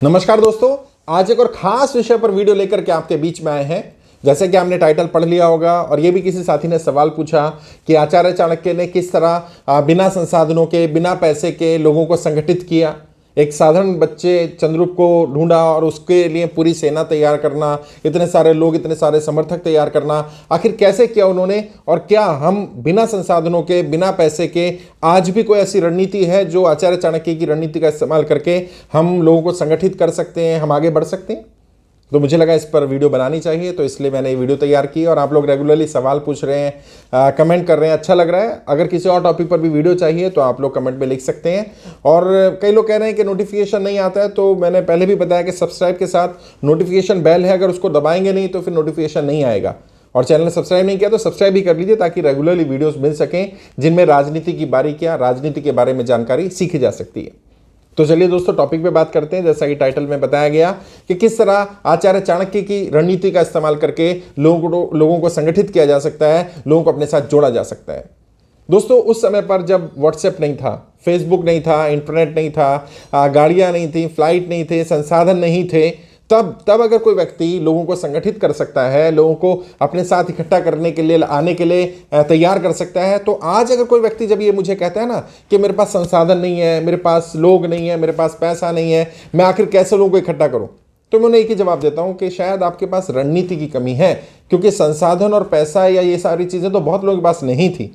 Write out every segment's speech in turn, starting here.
नमस्कार दोस्तों, आज एक और खास विषय पर वीडियो लेकर के आपके बीच में आए हैं। जैसे कि आपने टाइटल पढ़ लिया होगा और ये भी किसी साथी ने सवाल पूछा कि आचार्य चाणक्य ने किस तरह बिना संसाधनों के, बिना पैसे के लोगों को संगठित किया। एक साधारण बच्चे चंद्रगुप्त को ढूंढा और उसके लिए पूरी सेना तैयार करना, इतने सारे लोग, इतने सारे समर्थक तैयार करना, आखिर कैसे किया उन्होंने। और क्या हम बिना संसाधनों के, बिना पैसे के आज भी कोई ऐसी रणनीति है जो आचार्य चाणक्य की रणनीति का इस्तेमाल करके हम लोगों को संगठित कर सकते हैं, हम आगे बढ़ सकते हैं। तो मुझे लगा इस पर वीडियो बनानी चाहिए, तो इसलिए मैंने ये वीडियो तैयार की। और आप लोग रेगुलरली सवाल पूछ रहे हैं, कमेंट कर रहे हैं, अच्छा लग रहा है। अगर किसी और टॉपिक पर भी वीडियो चाहिए तो आप लोग कमेंट में लिख सकते हैं। और कई लोग कह रहे हैं कि नोटिफिकेशन नहीं आता है, तो मैंने पहले भी बताया कि सब्सक्राइब के साथ नोटिफिकेशन बेल है, अगर उसको दबाएंगे नहीं तो फिर नोटिफिकेशन नहीं आएगा। और चैनल ने सब्सक्राइब नहीं किया तो सब्सक्राइब भी कर लीजिए, ताकि रेगुलरली वीडियोस मिल सकें जिनमें राजनीति की बारीकियां, राजनीति के बारे में जानकारी सीखी जा सकती है। तो चलिए दोस्तों, टॉपिक पे बात करते हैं। जैसा कि टाइटल में बताया गया कि किस तरह आचार्य चाणक्य की रणनीति का इस्तेमाल करके लोगों को संगठित किया जा सकता है, लोगों को अपने साथ जोड़ा जा सकता है। दोस्तों, उस समय पर जब व्हाट्सएप नहीं था, फेसबुक नहीं था, इंटरनेट नहीं था, गाड़ियां नहीं थी, फ्लाइट नहीं थे, संसाधन नहीं थे, तब अगर कोई व्यक्ति लोगों को संगठित कर सकता है, लोगों को अपने साथ इकट्ठा करने के लिए, आने के लिए तैयार कर सकता है, तो आज अगर कोई व्यक्ति जब ये मुझे कहता है ना कि मेरे पास संसाधन नहीं है, मेरे पास लोग नहीं है, मेरे पास पैसा नहीं है, मैं आखिर कैसे लोगों को इकट्ठा करूं, तो मैं उन्हें एक ही जवाब देता हूं कि शायद आपके पास रणनीति की कमी है। क्योंकि संसाधन और पैसा या ये सारी चीजें तो बहुत लोगों के पास नहीं थी।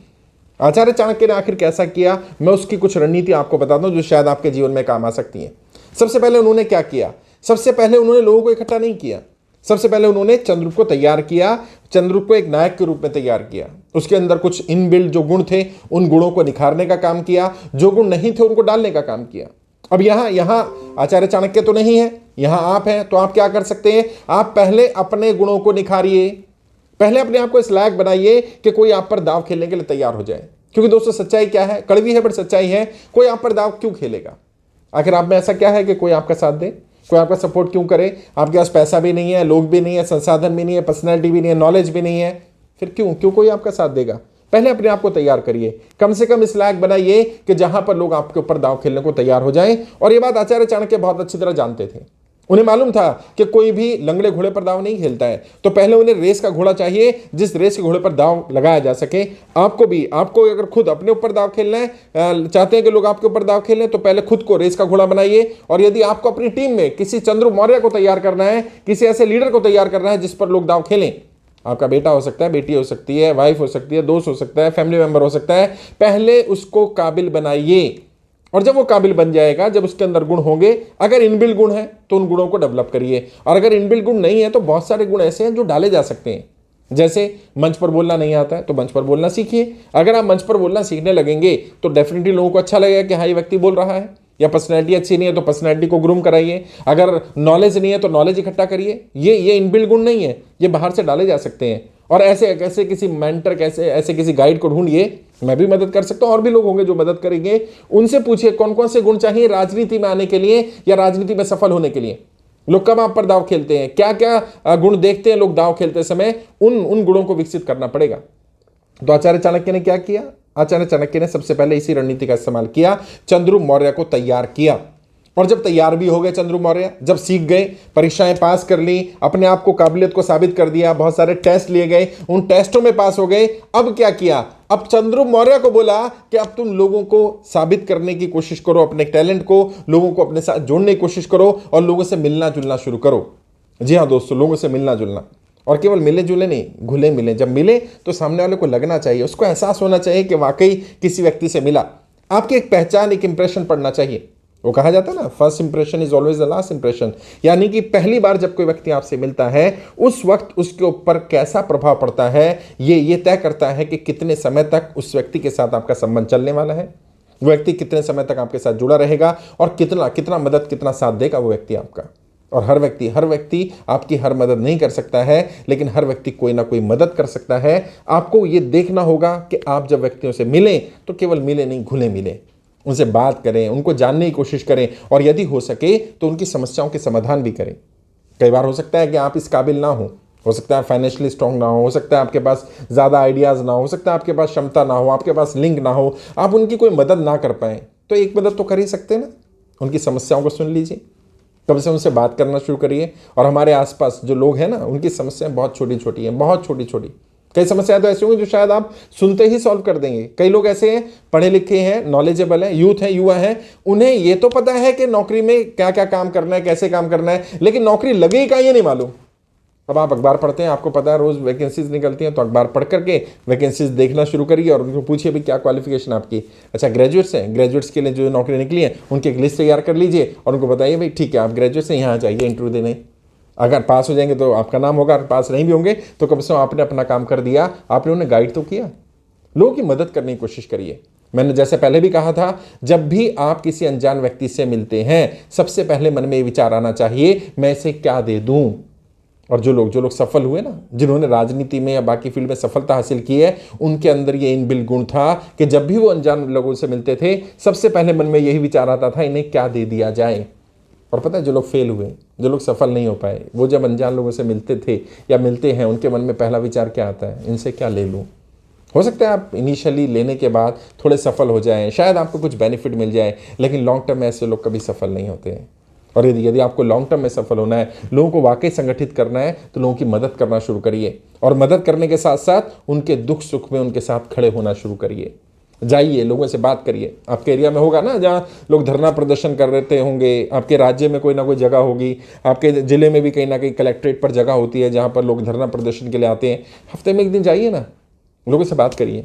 आचार्य चाणक्य ने आखिर कैसा किया, मैं उसकी कुछ रणनीति आपको बताता हूं जो शायद आपके जीवन में काम आ सकती है। सबसे पहले उन्होंने क्या किया? सबसे पहले उन्होंने लोगों को इकट्ठा नहीं किया। सबसे पहले उन्होंने चंद्रगुप्त को तैयार किया, चंद्रगुप्त को एक नायक के रूप में तैयार किया। उसके अंदर कुछ इनबिल्ट जो गुण थे, उन गुणों को निखारने का काम किया, जो गुण नहीं थे उनको डालने का काम किया। अब यहां आचार्य चाणक्य तो नहीं है, यहां आप हैं, तो आप क्या कर सकते हैं? आप पहले अपने गुणों को निखारिए, पहले अपने आप को इस लायक बनाइए कि कोई आप पर दाव खेलने के लिए तैयार हो जाए। क्योंकि दोस्तों, सच्चाई क्या है? कड़वी है बट सच्चाई है, कोई आप पर दाव क्यों खेलेगा? आखिर आप में ऐसा क्या है कि कोई आपका साथ दे, कोई आपका सपोर्ट क्यों करे? आपके पास पैसा भी नहीं है, लोग भी नहीं है, संसाधन भी नहीं है, पर्सनैलिटी भी नहीं है, नॉलेज भी नहीं है, फिर क्यों कोई आपका साथ देगा? पहले अपने आप को तैयार करिए, कम से कम इस लायक बनाइए कि जहां पर लोग आपके ऊपर दांव खेलने को तैयार हो जाएं। और ये बात आचार्य चाणक्य बहुत अच्छी तरह जानते थे। उन्हें मालूम था कि कोई भी लंगड़े घोड़े पर दांव नहीं खेलता है, तो पहले उन्हें रेस का घोड़ा चाहिए, जिस रेस के घोड़े पर दांव लगाया जा सके। आपको अगर खुद अपने ऊपर दांव खेलना है, चाहते हैं कि लोग आपके ऊपर दांव खेलें, तो पहले खुद को रेस का घोड़ा बनाइए। और यदि आपको अपनी टीम में किसी चंद्रगुप्त मौर्य को तैयार करना है, किसी ऐसे लीडर को तैयार करना है जिस पर लोग दांव खेलें, आपका बेटा हो सकता है, बेटी हो सकती है, वाइफ हो सकती है, दोस्त हो सकता है, फैमिली मेंबर हो सकता है, पहले उसको काबिल बनाइए। और जब वो काबिल बन जाएगा, जब उसके अंदर गुण होंगे, अगर इनबिल्ट गुण है तो उन गुणों को डेवलप करिए। और अगर इनबिल्ट गुण नहीं है तो बहुत सारे गुण ऐसे हैं जो डाले जा सकते हैं। जैसे मंच पर बोलना नहीं आता है तो मंच पर बोलना सीखिए। अगर आप मंच पर बोलना सीखने लगेंगे तो डेफिनेटली लोगों को अच्छा लगेगा कि हाँ, ये व्यक्ति बोल रहा है। या पर्सनैलिटी अच्छी नहीं है तो पर्सनैलिटी को ग्रूम कराइए। अगर नॉलेज नहीं है तो नॉलेज इकट्ठा करिए। ये इनबिल्ट गुण नहीं है, ये बाहर से डाले जा सकते हैं। और ऐसे किसी मेंटर, ऐसे किसी गाइड को ढूंढिए। मैं भी मदद कर सकता हूं, और भी लोग होंगे जो मदद करेंगे। उनसे पूछिए कौन कौन से गुण चाहिए राजनीति में आने के लिए या राजनीति में सफल होने के लिए। लोग कब आप पर दाव खेलते हैं, क्या क्या गुण देखते हैं लोग दाव खेलते समय, उन गुणों को विकसित करना पड़ेगा। तो आचार्य चाणक्य ने क्या किया? आचार्य चाणक्य ने सबसे पहले इसी रणनीति का इस्तेमाल किया, चंद्रगुप्त मौर्य को तैयार किया। और जब तैयार भी हो गए चंद्रगुप्त मौर्य, जब सीख गए, परीक्षाएं पास कर ली, अपने आप को काबिलियत को साबित कर दिया, बहुत सारे टेस्ट लिए गए, उन टेस्टों में पास हो गए, अब क्या किया? अब चंद्रगुप्त मौर्य को बोला कि अब तुम लोगों को साबित करने की कोशिश करो, अपने टैलेंट को, लोगों को अपने साथ जोड़ने की कोशिश करो और लोगों से मिलना जुलना शुरू करो। जी हाँ दोस्तों, लोगों से मिलना जुलना, और केवल मिले जुले नहीं, घुले मिले। जब मिले तो सामने वाले को लगना चाहिए, उसको एहसास होना चाहिए कि वाकई किसी व्यक्ति से मिला। आपकी एक पहचान, एक इंप्रेशन पड़ना चाहिए। वो कहा जाता है ना, first impression is always the last impression. यानी कि पहली बार जब कोई व्यक्ति आपसे मिलता है, उस वक्त उसके ऊपर कैसा प्रभाव पड़ता है, ये तय करता है कि कितने समय तक उस व्यक्ति के साथ आपका संबंध चलने वाला है, वो व्यक्ति कितने समय तक आपके साथ जुड़ा रहेगा और कितना मदद, कितना साथ देगा वो व्यक्ति आपका। और हर व्यक्ति आपकी हर मदद नहीं कर सकता है, लेकिन हर व्यक्ति कोई ना कोई मदद कर सकता है। आपको ये देखना होगा कि आप जब व्यक्तियों से मिलें तो केवल मिले नहीं, घुले मिले, उनसे बात करें, उनको जानने की कोशिश करें, और यदि हो सके तो उनकी समस्याओं के समाधान भी करें। कई बार हो सकता है कि आप इस काबिल ना हो सकता है फाइनेंशियली स्ट्रांग ना हो सकता है आपके पास ज़्यादा आइडियाज़ ना हो सकता है आपके पास क्षमता ना हो, आपके पास लिंक ना हो, आप उनकी कोई मदद ना कर पाएँ, तो एक मदद तो कर ही सकते हैं ना, उनकी समस्याओं को सुन लीजिए। कम से उनसे बात करना शुरू करिए। और हमारे आसपास जो लोग हैं ना, उनकी समस्याएं बहुत छोटी छोटी हैं, बहुत छोटी छोटी। कई समस्याएं तो ऐसी होंगी जो शायद आप सुनते ही सॉल्व कर देंगे। कई लोग ऐसे हैं, पढ़े लिखे हैं, नॉलेजेबल हैं, यूथ हैं, युवा हैं, उन्हें ये तो पता है कि नौकरी में क्या क्या काम करना है, कैसे काम करना है, लेकिन नौकरी लगेगी कहाँ ये नहीं मालूम। अब आप अखबार पढ़ते हैं, आपको पता है रोज वैकेंसीज निकलती हैं, तो अखबार पढ़ करके वैकेंसीज देखना शुरू करिए और उनको पूछिए भी क्या क्वालिफिकेशन आपकी। अच्छा ग्रेजुएट्स हैं, ग्रेजुएट्स के लिए जो नौकरी निकली है उनकी एक लिस्ट तैयार कर लीजिए और उनको बताइए भाई ठीक है आप ग्रेजुएट से यहाँ आ जाइए इंटरव्यू देने। अगर पास हो जाएंगे तो आपका नाम होगा, पास नहीं भी होंगे तो कम से कम आपने अपना काम कर दिया, आपने उन्हें गाइड तो किया। लोगों की मदद करने की कोशिश करिए। मैंने जैसे पहले भी कहा था, जब भी आप किसी अनजान व्यक्ति से मिलते हैं सबसे पहले मन में ये विचार आना चाहिए मैं इसे क्या दे दूं। और जो लोग सफल हुए ना, जिन्होंने राजनीति में या बाकी फील्ड में सफलता हासिल की है, उनके अंदर ये इनबिल्ट गुण था कि जब भी वो अनजान लोगों से मिलते थे सबसे पहले मन में यही विचार आता था इन्हें क्या दे दिया जाए। और पता है जो लोग फेल हुए, जो लोग सफल नहीं हो पाए, वो जब अनजान लोगों से मिलते थे या मिलते हैं, उनके मन में पहला विचार क्या आता है, इनसे क्या ले लूँ। हो सकता है आप इनिशियली लेने के बाद थोड़े सफल हो जाएं, शायद आपको कुछ बेनिफिट मिल जाए, लेकिन लॉन्ग टर्म में ऐसे लोग कभी सफल नहीं होते हैं। और यदि आपको लॉन्ग टर्म में सफल होना है, लोगों को वाकई संगठित करना है, तो लोगों की मदद करना शुरू करिए। और मदद करने के साथ साथ उनके दुख सुख में उनके साथ खड़े होना शुरू करिए। जाइए, लोगों से बात करिए। आपके एरिया में होगा ना जहाँ लोग धरना प्रदर्शन कर रहे होंगे, आपके राज्य में कोई ना कोई जगह होगी, आपके जिले में भी कहीं ना कहीं कलेक्ट्रेट पर जगह होती है जहाँ पर लोग धरना प्रदर्शन के लिए आते हैं। हफ्ते में एक दिन जाइए ना, लोगों से बात करिए,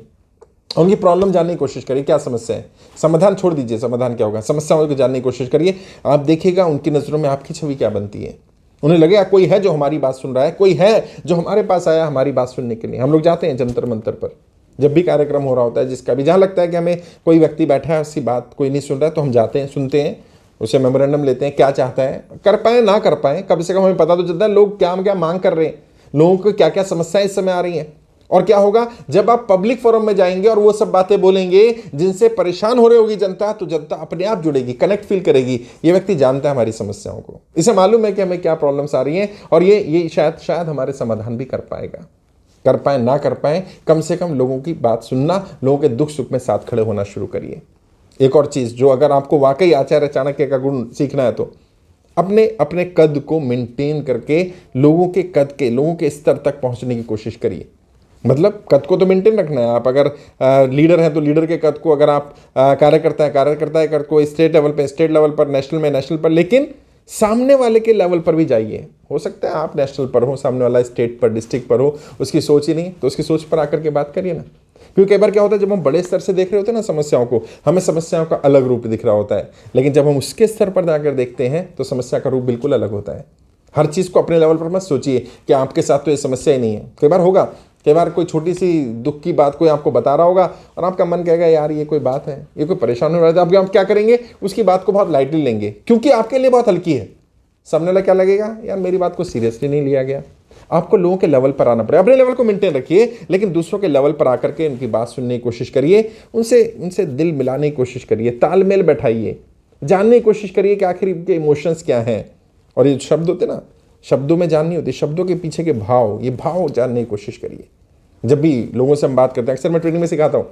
उनकी प्रॉब्लम जानने की कोशिश करिए, क्या समस्या है। समाधान छोड़ दीजिए, समाधान क्या होगा, समस्याओं को जानने की कोशिश करिए। आप देखिएगा उनकी नज़रों में आपकी छवि क्या बनती है। उन्हें लगेगा कोई है जो हमारी बात सुन रहा है, कोई है जो हमारे पास आया हमारी बात सुनने के लिए। हम लोग जाते हैं जंतर मंतर पर, जब भी कार्यक्रम हो रहा होता है, जिसका भी जहाँ लगता है कि हमें कोई व्यक्ति बैठा है उसकी बात कोई नहीं सुन रहा है, तो हम जाते हैं, सुनते हैं, उसे मेमोरेंडम लेते हैं, क्या चाहता है, कर पाए ना कर पाए, कम से कम हमें पता तो चलता है लोग क्या क्या मांग कर रहे हैं, लोगों को क्या क्या समस्याएं इस समय आ रही हैं। और क्या होगा जब आप पब्लिक फोरम में जाएंगे और वो सब बातें बोलेंगे जिनसे परेशान हो रही होगी जनता, तो जनता अपने आप जुड़ेगी, कनेक्ट फील करेगी। ये व्यक्ति जानता है हमारी समस्याओं को, इसे मालूम है कि हमें क्या प्रॉब्लम्स आ रही हैं, और ये शायद हमारे समाधान भी कर पाएगा। कर पाए ना कर पाए, कम से कम लोगों की बात सुनना, लोगों के दुख सुख में साथ खड़े होना शुरू करिए। एक और चीज जो अगर आपको वाकई आचार्य चाणक्य का गुण सीखना है, तो अपने अपने कद को मेंटेन करके लोगों के स्तर तक पहुंचने की कोशिश करिए। मतलब कद को तो मेंटेन रखना है। आप अगर लीडर हैं तो लीडर के कद को, अगर आप कार्यकर्ता है कद को, स्टेट लेवल पर, नेशनल पर, लेकिन सामने वाले के लेवल पर भी जाइए। हो सकता है आप नेशनल पर हो, सामने वाला स्टेट पर, डिस्ट्रिक्ट पर हो, उसकी सोच ही नहीं, तो उसकी सोच पर आकर के बात करिए ना। क्योंकि कई बार क्या होता है, जब हम बड़े स्तर से देख रहे होते हैं ना समस्याओं को, हमें समस्याओं का अलग रूप दिख रहा होता है, लेकिन जब हम उसके स्तर पर जाकर देखते हैं तो समस्या का रूप बिल्कुल अलग होता है। हर चीज़ को अपने लेवल पर मत सोचिए कि आपके साथ तो ये समस्या ही नहीं है। कई बार होगा, कई बार कोई छोटी सी दुख की बात कोई आपको बता रहा होगा और आपका मन कहेगा यार ये कोई बात है, ये कोई परेशान हो रहा है, आप क्या करेंगे, उसकी बात को बहुत लाइटली लेंगे क्योंकि आपके लिए बहुत हल्की है। सामने वाला क्या लगेगा, यार मेरी बात को सीरियसली नहीं लिया गया। आपको लोगों के लेवल पर आना पड़ेगा। अपने लेवल को मेंटेन रखिए, लेकिन दूसरों के लेवल पर आकर के उनकी बात सुनने की कोशिश करिए, उनसे दिल मिलाने की कोशिश करिए, तालमेल बैठाइए, जानने की कोशिश करिए कि आखिर इनके इमोशंस क्या हैं। और ये शब्द होते ना, शब्दों में जाननी होती, शब्दों के पीछे के भाव, ये भाव जानने की कोशिश करिए। जब भी लोगों से हम बात करते हैं, अक्सर मैं ट्रेनिंग में सिखाता हूँ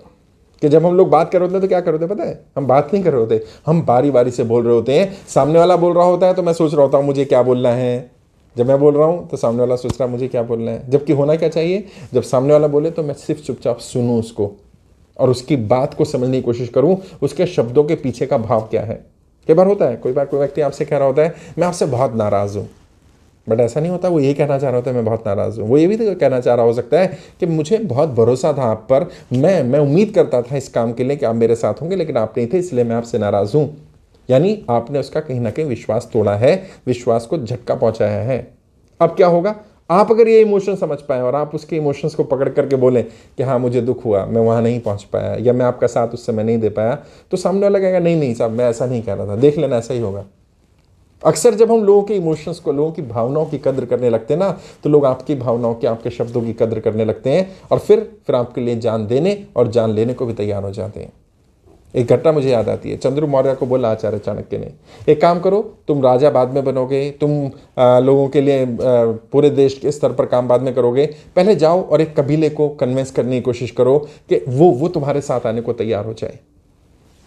कि जब हम लोग बात कर रहे होते हैं तो क्या कर रहे होते हैं पता है, हम बात नहीं कर रहे होते, हम बारी बारी से बोल रहे होते हैं। सामने वाला बोल रहा होता है तो मैं सोच रहा होता हूँ मुझे क्या बोलना है, जब मैं बोल रहा हूँ तो सामने वाला सोच रहा है मुझे क्या बोलना है। जबकि होना क्या चाहिए, जब सामने वाला बोले तो मैं सिर्फ चुपचाप सुनूं उसको और उसकी बात को समझने की कोशिश करूं, उसके शब्दों के पीछे का भाव क्या है। कई बार होता है, कोई व्यक्ति आपसे कह रहा होता है मैं आपसे बहुत नाराज़ हूँ, बट ऐसा नहीं होता, वो ये कहना चाह रहा होता है मैं बहुत नाराज़ हूँ। वो ये भी तो कहना चाह रहा हो सकता है कि मुझे बहुत भरोसा था आप पर, मैं उम्मीद करता था इस काम के लिए कि आप मेरे साथ होंगे, लेकिन आप नहीं थे, इसलिए मैं आपसे नाराज़ हूँ। यानी आपने उसका कहीं ना कहीं विश्वास तोड़ा है, विश्वास को झटका पहुंचाया है। अब क्या होगा, आप अगर ये इमोशन समझ पाए और आप उसके इमोशंस को पकड़ करके बोलें कि हाँ मुझे दुख हुआ, मैं वहाँ नहीं पहुँच पाया, या मैं आपका साथ उस समय नहीं दे पाया, तो सामने वाला कहेगा नहीं साहब मैं ऐसा नहीं कह रहा था, देख लेना ऐसा ही होगा। अक्सर जब हम लोगों के इमोशंस को, लोगों की भावनाओं की कद्र करने लगते हैं ना, तो लोग आपकी भावनाओं की, आपके शब्दों की कद्र करने लगते हैं और फिर आपके लिए जान देने और जान लेने को भी तैयार हो जाते हैं। एक घटना मुझे याद आती है। चंद्र मौर्य को बोला आचार्य चाणक्य ने, एक काम करो, तुम राजा बाद में बनोगे, तुम लोगों के लिए पूरे देश के स्तर पर काम बाद में करोगे, पहले जाओ और एक कबीले को कन्विंस करने की कोशिश करो कि वो तुम्हारे साथ आने को तैयार हो जाए।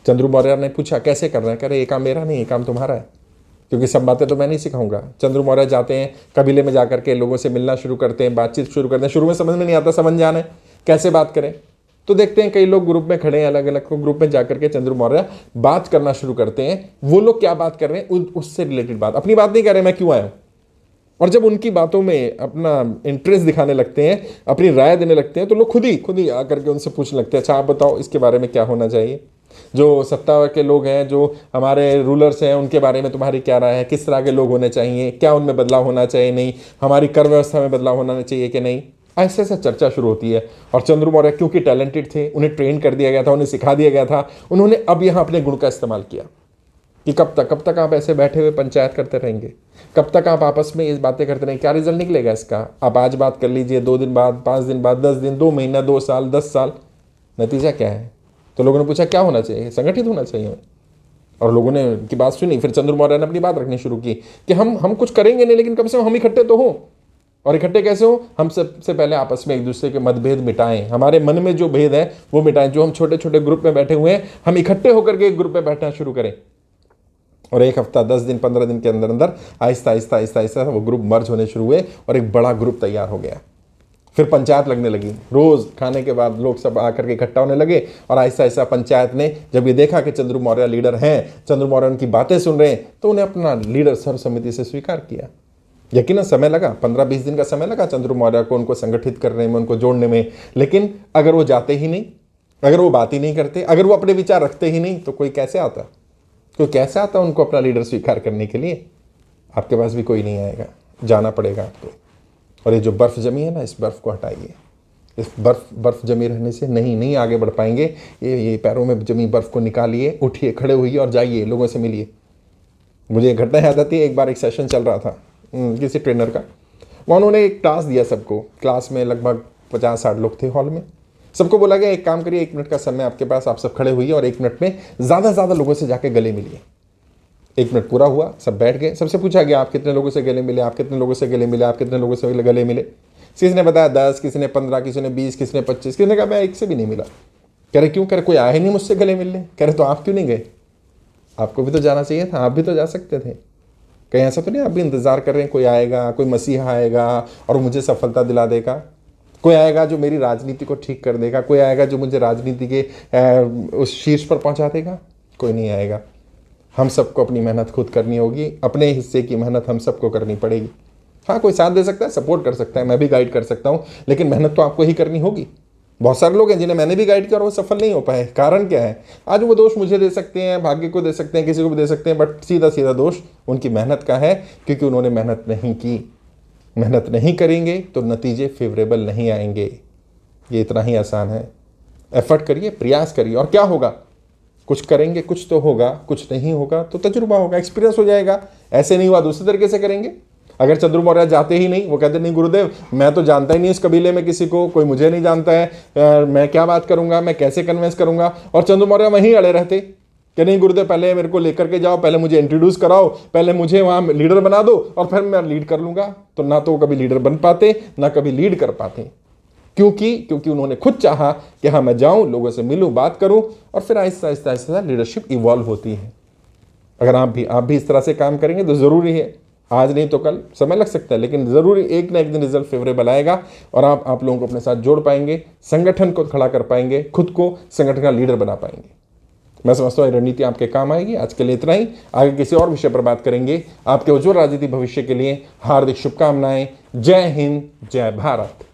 चंद्र मौर्य ने पूछा कैसे कर रहे हैं, कह रहे ये काम मेरा नहीं, ये काम तुम्हारा है। क्योंकि सब बातें तो मैं नहीं सिखाऊंगा। चंद्रू मौर्य जाते हैं कबीले में जाकर के लोगों से मिलना शुरू करते हैं, बातचीत शुरू करते हैं। शुरू में समझ में नहीं आता, समझ जाना है कैसे बात करें। तो देखते हैं कई लोग ग्रुप में खड़े हैं, अलग अलग ग्रुप में जाकर के चंद्रू मौर्य बात करना शुरू करते हैं। वो लोग क्या बात कर रहे हैं उससे रिलेटेड बात, अपनी बात नहीं कर रहे मैं क्यों आया हूं। और जब उनकी बातों में अपना इंटरेस्ट दिखाने लगते हैं, अपनी राय देने लगते हैं, तो लोग खुद ही आकर के उनसे पूछने लगते हैं, अच्छा आप बताओ इसके बारे में क्या होना चाहिए। जो सत्ता के लोग हैं, जो हमारे रूलर्स हैं, उनके बारे में तुम्हारी क्या राय है, किस तरह के लोग होने चाहिए, क्या उनमें बदलाव होना चाहिए, नहीं हमारी कर व्यवस्था में बदलाव होना चाहिए कि नहीं। ऐसे ऐसे चर्चा शुरू होती है। और चंद्रू मौर्य क्योंकि टैलेंटेड थे, उन्हें ट्रेन कर दिया गया था, उन्हें सिखा दिया गया था, उन्होंने अब यहाँ अपने गुण का इस्तेमाल किया कि कब तक आप ऐसे बैठे हुए पंचायत करते रहेंगे, कब तक आप आपस में इस बातें करते रहेंगे, क्या रिजल्ट निकलेगा इसका। आप आज बात कर लीजिए, 2 दिन बाद, 5 दिन बाद, 10 दिन, 2 महीना, 2 साल, 10 साल, नतीजा क्या है। तो लोगों ने पूछा क्या होना चाहिए, संगठित होना चाहिए। और लोगों ने उनकी बात सुनी। फिर चंद्रू मौर्य ने अपनी बात रखनी शुरू की कि हम कुछ करेंगे नहीं, लेकिन कम से कम हम इकट्ठे तो हों। और इकट्ठे कैसे हो, हम सबसे पहले आपस में एक दूसरे के मतभेद मिटाएं, हमारे मन में जो भेद है वो मिटाएं। जो हम छोटे छोटे ग्रुप में बैठे हुए हैं, हम इकट्ठे होकर के एक ग्रुप में बैठना शुरू करें। और 1 हफ्ता, 10 दिन, 15 दिन के अंदर अंदर आहिस्ता आहिस्ता आहिस्ता आहिस्ता वो ग्रुप मर्ज होने शुरू हुए और एक बड़ा ग्रुप तैयार हो गया। फिर पंचायत लगने लगी, रोज खाने के बाद लोग सब आकर के इकट्ठा होने लगे। और आहिस्ता आहिस्ता पंचायत ने जब ये देखा कि चंद्रू मौर्य लीडर हैं, चंद्रू मौर्य उनकी बातें सुन रहे हैं, तो उन्हें अपना लीडर सर्वसम्मति से स्वीकार किया। यकीनन समय लगा, 15-20 दिन का समय लगा चंद्रू मौर्य को उनको संगठित करने में, उनको जोड़ने में। लेकिन अगर वो जाते ही नहीं, अगर वो बात ही नहीं करते, अगर वो अपने विचार रखते ही नहीं, तो कोई कैसे आता उनको अपना लीडर स्वीकार करने के लिए। आपके पास भी कोई नहीं आएगा, जाना पड़ेगा आपको। और ये जो बर्फ़ जमी है ना, इस बर्फ़ को हटाइए। इस बर्फ़ जमी रहने से नहीं आगे बढ़ पाएंगे। ये पैरों में जमी बर्फ़ को निकालिए, उठिए, खड़े होइए और जाइए, लोगों से मिलिए। मुझे एक घटना याद आती है। एक बार एक सेशन चल रहा था किसी ट्रेनर का, वहाँ उन्होंने एक टास्क दिया सबको। क्लास में लगभग 50-60 लोग थे हॉल में। सबको बोला गया एक काम करिए, 1 मिनट का समय आपके पास, आप सब खड़े हुई और 1 मिनट में ज़्यादा से ज़्यादा लोगों से जाके गले मिलिए। 1 मिनट पूरा हुआ, सब बैठ गए। सबसे पूछा गया आप कितने लोगों से गले मिले, आप कितने लोगों से गले मिले, आप कितने लोगों से गले मिले। किसी ने बताया 10, किसी ने 15, किसी ने 20, किसी ने 25, किसी ने कहा मैं 1 से भी नहीं मिला। कह रहे क्यों, कह रहे कोई आया ही नहीं मुझसे गले मिलने। कह रहे तो आप क्यों नहीं गए, आपको भी तो जाना चाहिए था, आप भी तो जा सकते थे। कहीं ऐसा तो नहीं आप भी इंतजार कर रहे हैं कोई आएगा, कोई मसीहा आएगा और मुझे सफलता दिला देगा, कोई आएगा जो मेरी राजनीति को ठीक कर देगा, कोई आएगा जो मुझे राजनीति के उस शीर्ष पर पहुंचा देगा। कोई नहीं आएगा। हम सबको अपनी मेहनत खुद करनी होगी, अपने हिस्से की मेहनत हम सबको करनी पड़ेगी। हाँ, कोई साथ दे सकता है, सपोर्ट कर सकता है, मैं भी गाइड कर सकता हूँ, लेकिन मेहनत तो आपको ही करनी होगी। बहुत सारे लोग हैं जिन्हें मैंने भी गाइड किया और वो सफल नहीं हो पाए। कारण क्या है, आज वो दोष मुझे दे सकते हैं, भाग्य को दे सकते हैं, किसी को भी दे सकते हैं, बट सीधा दोष उनकी मेहनत का है, क्योंकि उन्होंने मेहनत नहीं की। मेहनत नहीं करेंगे तो नतीजे फेवरेबल नहीं आएंगे। ये इतना ही आसान है। एफर्ट करिए, प्रयास करिए, और क्या होगा, कुछ करेंगे कुछ तो होगा, कुछ नहीं होगा तो तजुर्बा होगा, एक्सपीरियंस हो जाएगा। ऐसे नहीं हुआ दूसरे तरीके से करेंगे। अगर चंद्रू मौर्य जाते ही नहीं, वो कहते नहीं गुरुदेव मैं तो जानता ही नहीं इस कबीले में किसी को, कोई मुझे नहीं जानता है, मैं क्या बात करूंगा, मैं कैसे कन्विंस करूंगा। और चंद्रू मौर्य वहीं अड़े रहते कि नहीं गुरुदेव पहले मेरे को लेकर के जाओ, पहले मुझे इंट्रोड्यूस कराओ, पहले मुझे वहां लीडर बना दो और फिर मैं लीड कर लूंगा। तो ना तो कभी लीडर बन पाते, ना कभी लीड कर पाते। क्योंकि उन्होंने खुद चाहा कि हाँ मैं जाऊं, लोगों से मिलूं, बात करूं, और फिर आहिस्ता आहिस्ता लीडरशिप इवॉल्व होती है। अगर आप भी इस तरह से काम करेंगे तो जरूरी है, आज नहीं तो कल, समय लग सकता है, लेकिन जरूरी एक ना एक दिन रिजल्ट फेवरेबल आएगा और आप लोगों को अपने साथ जोड़ पाएंगे, संगठन को खड़ा कर पाएंगे, खुद को संगठन का लीडर बना पाएंगे। मैं समझता हूँ रणनीति आपके काम आएगी। आज के लिए इतना ही, आगे किसी और विषय पर बात करेंगे। आपके उज्ज्वल राजनीतिक भविष्य के लिए हार्दिक शुभकामनाएं। जय हिंद, जय भारत।